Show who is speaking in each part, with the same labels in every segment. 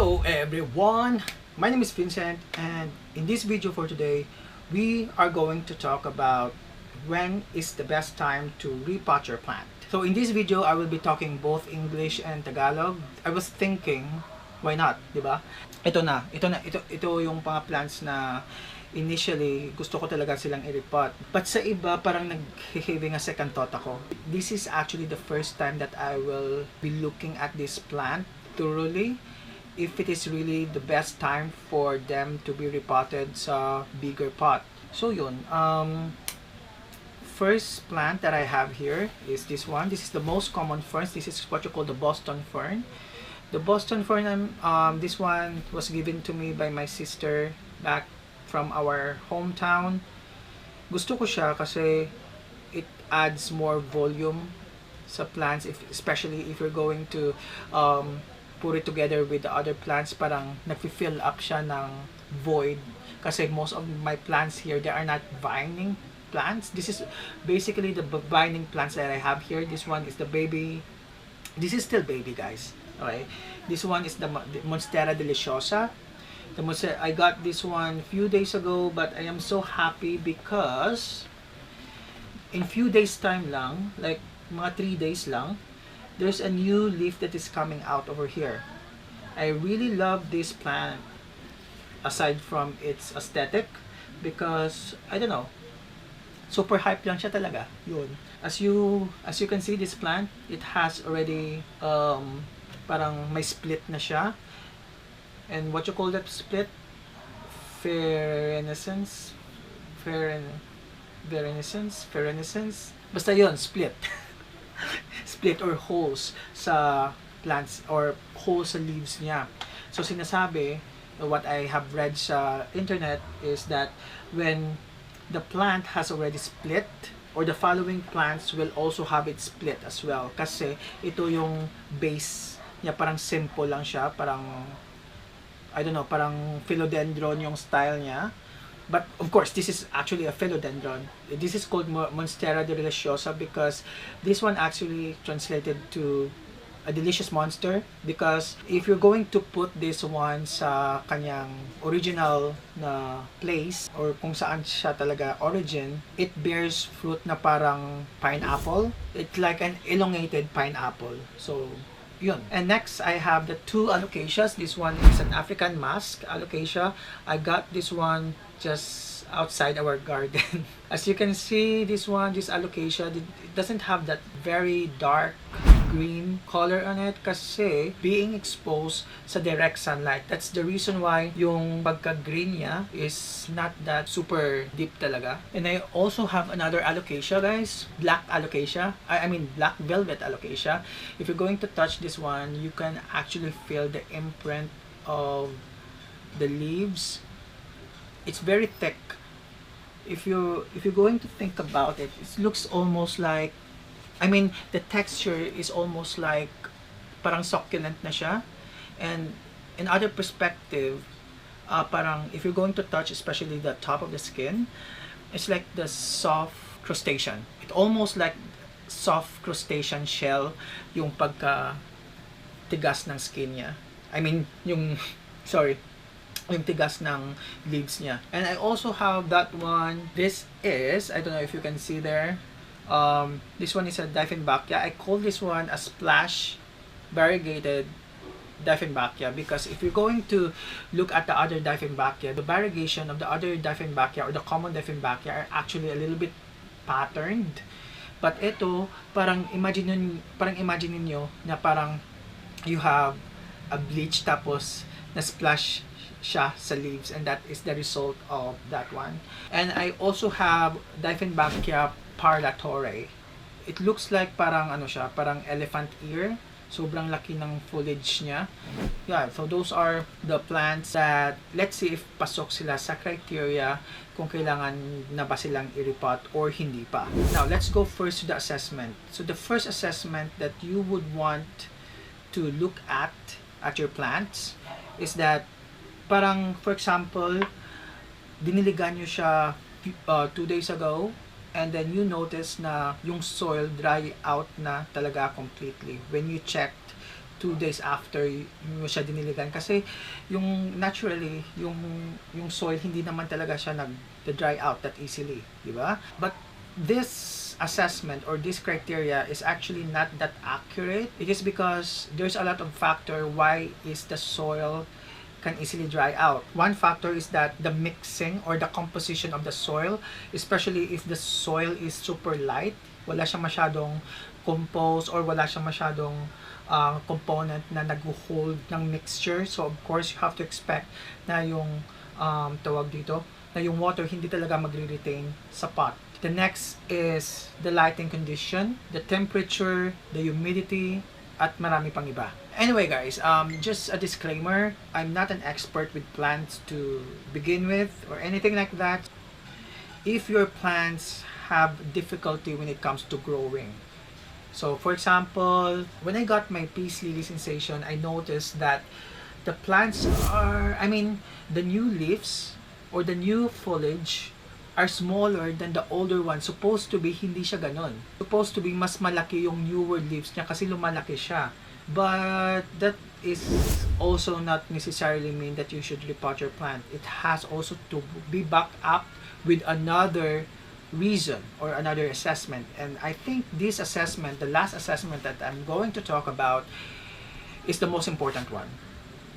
Speaker 1: Hello everyone, my name is Vincent, and in this video for today we are going to talk about when is the best time to repot your plant. So in this video I will be talking both English and Tagalog. I was thinking, why not, di ba? Ito yung mga plants na initially gusto ko talaga silang i-repot. But sa iba parang nag-having a second thought ako. This is actually the first time that I will be looking at this plant thoroughly, if it is really the best time for them to be repotted sa bigger pot. So yun, first plant that I have here is this one. This is the most common ferns. This is what you call the Boston fern. The Boston fern, this one was given to me by my sister back from our hometown. Gusto ko siya kasi it adds more volume sa plants, especially if you're going to put it together with the other plants. Parang nag-fill up siya ng void kasi most of my plants here, they are not vining plants. This is basically the vining plants that I have here. This one is the baby. This is still baby, guys. Okay, this one is the Monstera Deliciosa. I got this one a few days ago, but I am so happy because in few days time lang, like mga 3 days lang, there's a new leaf that is coming out over here. I really love this plant aside from its aesthetic because I don't know, super hype lang siya talaga. Yun. As you can see, this plant, it has already parang may split na siya. And what you call that split? Fernescence. Basta yun, split. Split or holes sa plants or holes sa leaves niya. So sinasabi, what I have read sa internet is that when the plant has already split, or the following plants will also have it split as well. Kasi ito yung base niya, parang simple lang siya, parang I don't know, parang philodendron yung style niya. But of course, this is actually a philodendron. This is called Monstera Deliciosa because this one actually translated to a delicious monster, because if you're going to put this one sa kanyang original na place or kung saan siya talaga origin, it bears fruit na parang pineapple. It's like an elongated pineapple. So yun. And next, I have the two Alocasias. This one is an African mask Alocasia. I got this one just outside our garden. As you can see, this Alocasia, it doesn't have that very dark green color on it kasi being exposed sa direct sunlight. That's the reason why yung pagka-green niya is not that super deep talaga. And I also have another Alocasia, guys. Black Alocasia. I mean black velvet Alocasia. If you're going to touch this one, you can actually feel the imprint of the leaves. It's very thick. If you're going to think about it, it looks almost like, I mean, the texture is almost like parang succulent na siya. And in other perspective, parang if you're going to touch, especially the top of the skin, it's like the soft crustacean. It almost like soft crustacean shell yung pagka tigas ng skin niya. I mean, yung tigas ng leaves niya. And I also have that one. This is, I don't know if you can see there, this one is a Dieffenbachia. I call this one a splash variegated Dieffenbachia because if you're going to look at the other Dieffenbachia, the variegation of the other Dieffenbachia or the common Dieffenbachia are actually a little bit patterned. But ito, parang imagine niyo na parang you have a bleach tapos na splash siya sa leaves, and that is the result of that one. And I also have Dieffenbachia parlatorei. It looks like parang ano siya, parang elephant ear. Sobrang laki ng foliage niya. Yeah, so those are the plants that, let's see if pasok sila sa criteria kung kailangan na ba silang i-repot or hindi pa. Now, let's go first to the assessment. So the first assessment that you would want to look at your plants is that parang, for example, diniligan nyo siya 2 days ago, and then you notice na yung soil dry out na talaga completely when you checked 2 days after mo siya diniligan kasi yung naturally yung soil hindi naman talaga siya nag-dry out that easily, di ba? But this assessment or this criteria is actually not that accurate. It is because there's a lot of factor why is the soil can easily dry out. One factor is that the mixing or the composition of the soil, especially if the soil is super light, wala siyang masyadong composed or wala siyang masyadong component na nag-hold ng mixture. So of course, you have to expect na yung tawag dito, na yung water hindi talaga magre-retain sa pot. The next is the lighting condition, the temperature, the humidity, at marami pang iba. Anyway guys, just a disclaimer, I'm not an expert with plants to begin with or anything like that. If your plants have difficulty when it comes to growing. So for example, when I got my peace lily sensation, I noticed that the plants are, the new leaves or the new foliage are smaller than the older one. Supposed to be, hindi siya ganon. Supposed to be, mas malaki yung newer leaves niya kasi lumalaki siya. But that is also not necessarily mean that you should repot your plant. It has also to be backed up with another reason or another assessment. And I think this assessment, the last assessment that I'm going to talk about, is the most important one.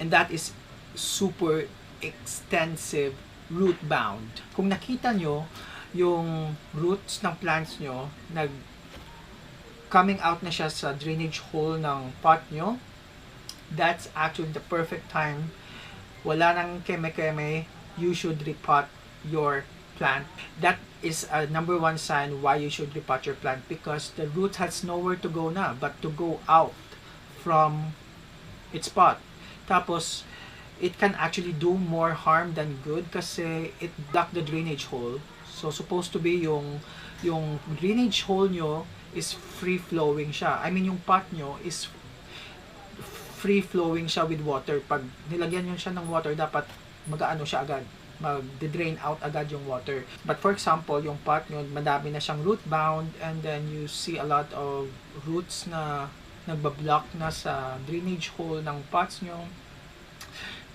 Speaker 1: And that is super extensive root bound. Kung nakita nyo yung roots ng plants nyo, coming out na siya sa drainage hole ng pot nyo, that's actually the perfect time. Wala nang keme-keme, you should repot your plant. That is a number one sign why you should repot your plant, because the root has nowhere to go na but to go out from its pot. Tapos, it can actually do more harm than good kasi it block the drainage hole. So, supposed to be yung drainage hole nyo is free-flowing siya. Yung pot nyo is free-flowing siya with water. Pag nilagyan nyo siya ng water, dapat mag-ano siya agad. Mag-drain out agad yung water. But for example, yung pot nyo, madami na siyang root bound, and then you see a lot of roots na nagbablock na sa drainage hole ng pots nyo.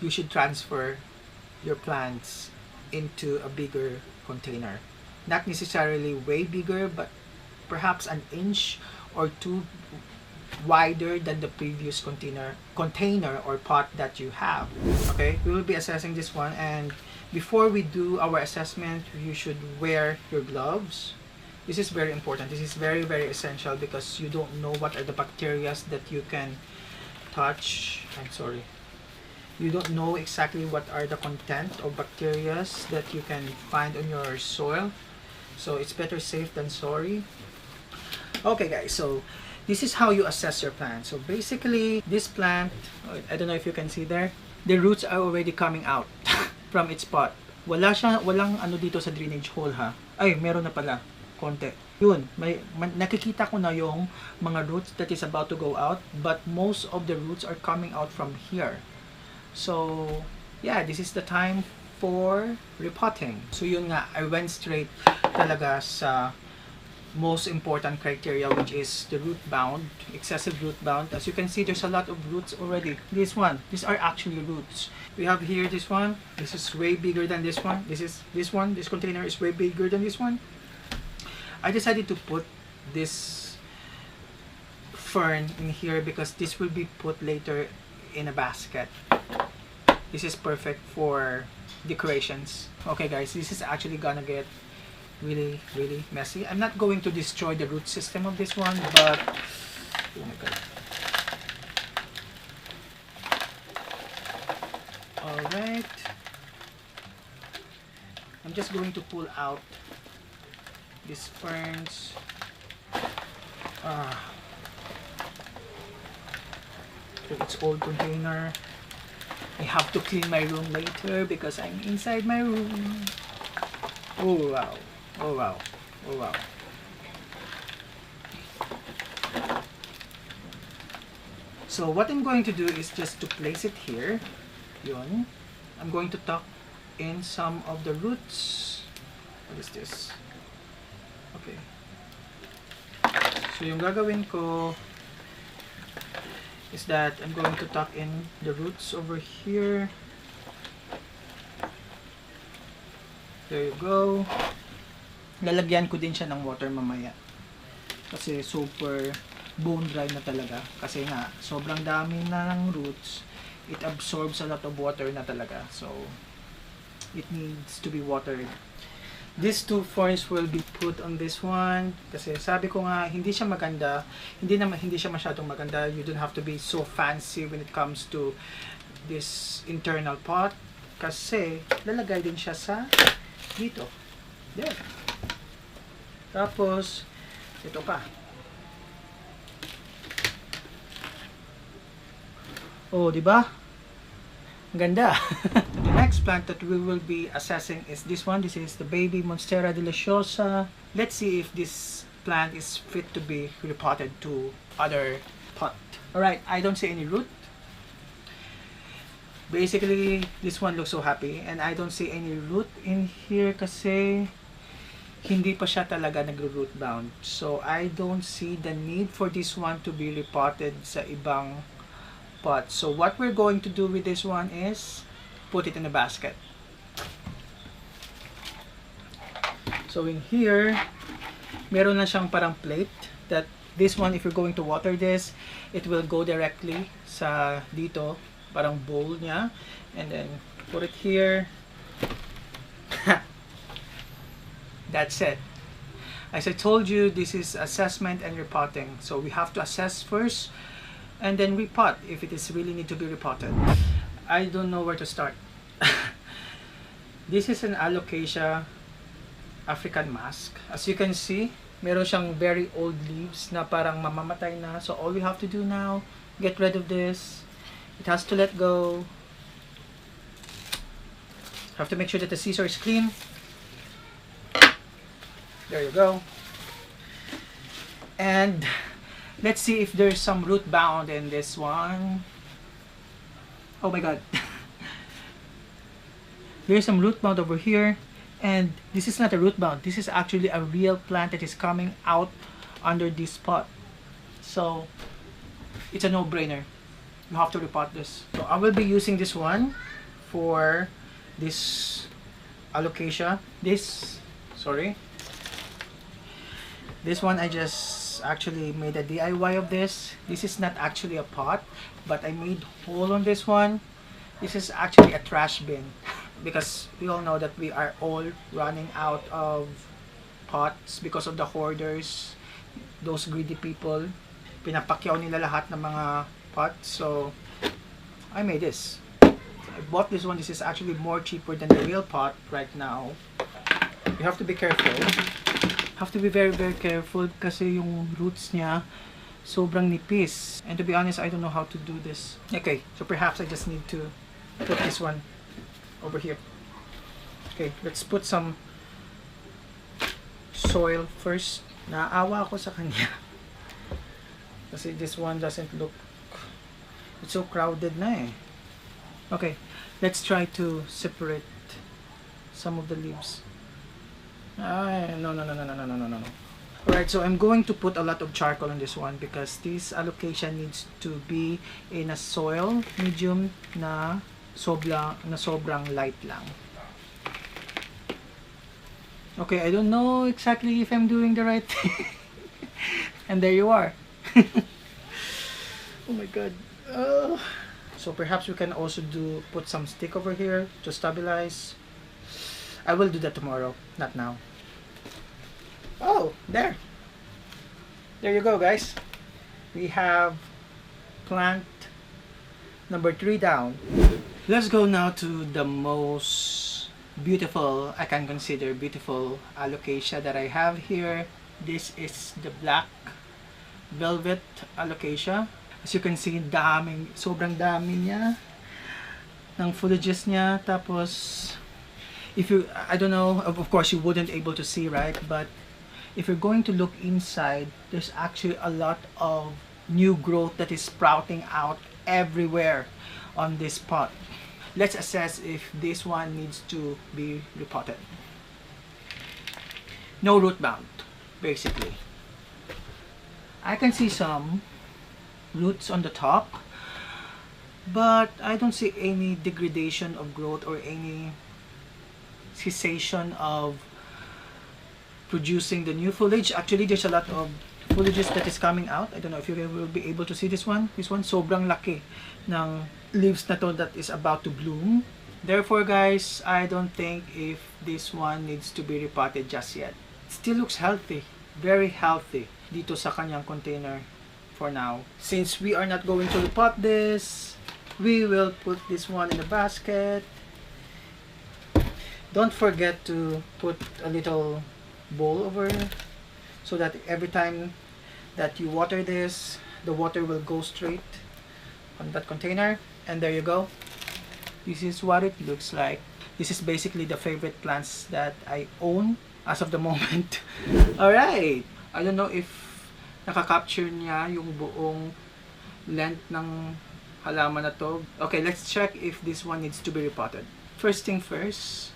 Speaker 1: You should transfer your plants into a bigger container. Not necessarily way bigger, but perhaps an inch or two wider than the previous container or pot that you have. Okay, we will be assessing this one, and before we do our assessment, you should wear your gloves. This is very important. This is very, very essential because you don't know what are the bacteria that you can touch. I'm sorry. You don't know exactly what are the content of bacteria that you can find on your soil. So it's better safe than sorry. Okay guys, so this is how you assess your plant. So basically, this plant, I don't know if you can see there, the roots are already coming out from its pot. Walang ano dito sa drainage hole ha. Ay, meron na pala. Konti. Yun, nakikita ko na yung mga roots that is about to go out, but most of the roots are coming out from here. So, yeah, this is the time for repotting. So yun nga, I went straight talaga sa most important criteria, which is the root bound, excessive root bound. As you can see, there's a lot of roots already. These are actually roots. We have here this one. This is way bigger than this one. This container is way bigger than this one. I decided to put this fern in here because this will be put later in a basket. This is perfect for decorations. Okay guys, this is actually gonna get really, really messy. I'm not going to destroy the root system of this one, but oh my god. Alright, I'm just going to pull out these ferns. Its old container. I have to clean my room later because I'm inside my room. Oh wow. Oh wow. Oh wow. So what I'm going to do is just to place it here. Yun. I'm going to tuck in some of the roots. What is this? Okay. So yung gagawin ko is that I'm going to tuck in the roots over here. There you go. Lalagyan ko din siya ng water mamaya. Kasi super bone dry na talaga. Kasi nga, sobrang dami na ng roots. It absorbs a lot of water na talaga. So, it needs to be watered. These two ferns will be put on this one. Kasi sabi ko nga, hindi siya maganda. Hindi siya masyadong maganda. You don't have to be so fancy when it comes to this internal pot. Kasi, lalagay din siya sa dito. There. Tapos, ito pa. Oh, di ba? Ganda. The next plant that we will be assessing is this one. This is the baby Monstera Deliciosa. Let's see if this plant is fit to be repotted to other pot. Alright, I don't see any root. Basically, this one looks so happy and I don't see any root in here kasi hindi pa siya talaga nagro-root bound. So, I don't see the need for this one to be repotted sa ibang pot. So what we're going to do with this one is put it in a basket. So in here, meron na siyang parang plate that this one, if you're going to water this, it will go directly sa dito, parang bowl niya, and then put it here. That's it. As I told you, this is assessment and repotting. So we have to assess first and then repot if it is really need to be repotted. I don't know where to start. This is an Alocasia African mask. As you can see, meron siyang very old leaves na parang mamamatay na. So all we have to do now, get rid of this. It has to let go. Have to make sure that the scissor is clean. There you go. And let's see if there's some root bound in this one. Oh my god. There's some root bound over here. And this is not a root bound. This is actually a real plant that is coming out under this pot. So, it's a no-brainer. You have to repot this. So, I will be using this one for this Alocasia. This one I just actually made a DIY of this. This is not actually a pot, but I made hole on this one. This is actually a trash bin because we all know that we are all running out of pots because of the hoarders, those greedy people. Pinapakyaw nila lahat ng mga pots. So I made this. I bought this one. This is actually more cheaper than the real pot right now. You have to be careful. Have to be very careful kasi yung roots niya sobrang nipis, and to be honest, I don't know how to do this. Okay, so perhaps I just need to put this one over here. Okay, let's put some soil first. Naawa ako sa kanya kasi this one doesn't look, it's so crowded na eh. Okay, let's try to separate some of the leaves. No. Alright, so I'm going to put a lot of charcoal on this one because this Alocasia needs to be in a soil medium na sobrang light lang. Okay, I don't know exactly if I'm doing the right thing. And there you are. Oh my god. So perhaps we can also put some stick over here to stabilize. I will do that tomorrow, not now. Oh, there you go, guys. We have plant number 3 down. Let's go now to the most beautiful, I can consider beautiful Alocasia that I have here. This is the black velvet Alocasia. As you can see, sobrang dami niya ng foliages niya. Tapos if you, I don't know, of course you wouldn't able to see, right? But if you're going to look inside, there's actually a lot of new growth that is sprouting out everywhere on this pot. Let's assess if this one needs to be repotted. No root bound, basically. I can see some roots on the top, but I don't see any degradation of growth or any cessation of producing the new foliage. Actually, there's a lot of foliages that is coming out. I don't know if you will be able to see this one. This one, sobrang laki ng leaves na to that is about to bloom. Therefore, guys, I don't think if this one needs to be repotted just yet. It still looks healthy, very healthy dito sa kanyang container for now. Since we are not going to repot this, we will put this one in the basket. Don't forget to put a little bowl over so that every time that you water this, the water will go straight on that container. And there you go. This is what it looks like. This is basically the favorite plants that I own as of the moment. Alright! I don't know if nakaka-capture niya yung buong length ng halaman na to. Okay, let's check if this one needs to be repotted. First thing first,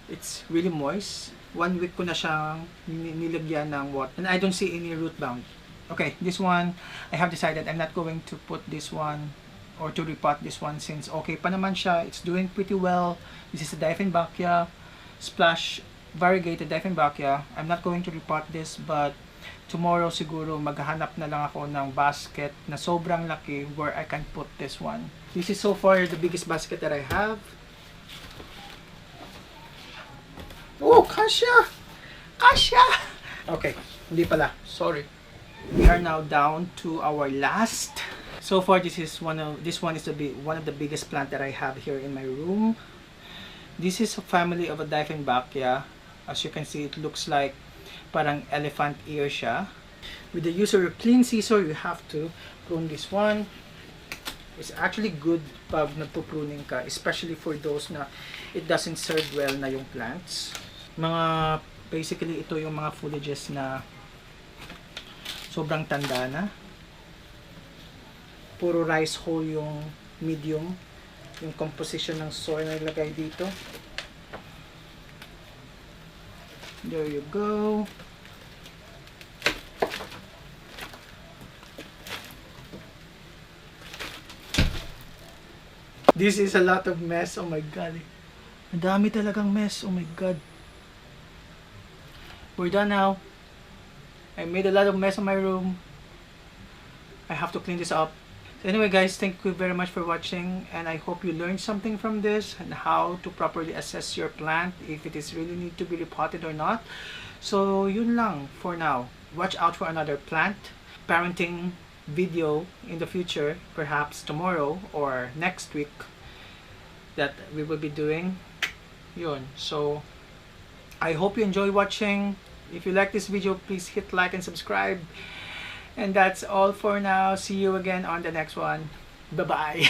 Speaker 1: it's really moist. 1 week ko na siyang nilagyan ng water. And I don't see any root bound. Okay, this one, I have decided I'm not going to put this one or to repot this one since okay pa naman siya. It's doing pretty well. This is a Dieffenbachia splash variegated Dieffenbachia. I'm not going to repot this, but tomorrow siguro maghahanap na lang ako ng basket na sobrang laki where I can put this one. This is so far the biggest basket that I have. Oh, kasya! Kasya! Okay, hindi pala. Sorry. We are now down to our last. So far, this one is one of the biggest plant that I have here in my room. This is a family of a Dieffenbachia. As you can see, it looks like parang elephant ear siya. With the use of your clean scissor, you have to prune this one. It's actually good pag nagpo-pruning ka, especially for those na it doesn't serve well na yung plants. Basically, ito yung mga foliages na sobrang tanda na. Puro rice hull yung medium, yung composition ng soil na ilagay dito. There you go. This is a lot of mess. Oh my god. Ang dami talagang mess. Oh my god. We're done now. I made a lot of mess in my room. I have to clean this up. Anyway guys, thank you very much for watching, and I hope you learned something from this and how to properly assess your plant if it is really need to be repotted or not. So yun lang for now. Watch out for another plant parenting video in the future, perhaps tomorrow or next week, that we will be doing yun. So I hope you enjoy watching. If you like this video, please hit like and subscribe. And that's all for now. See you again on the next one. Bye-bye.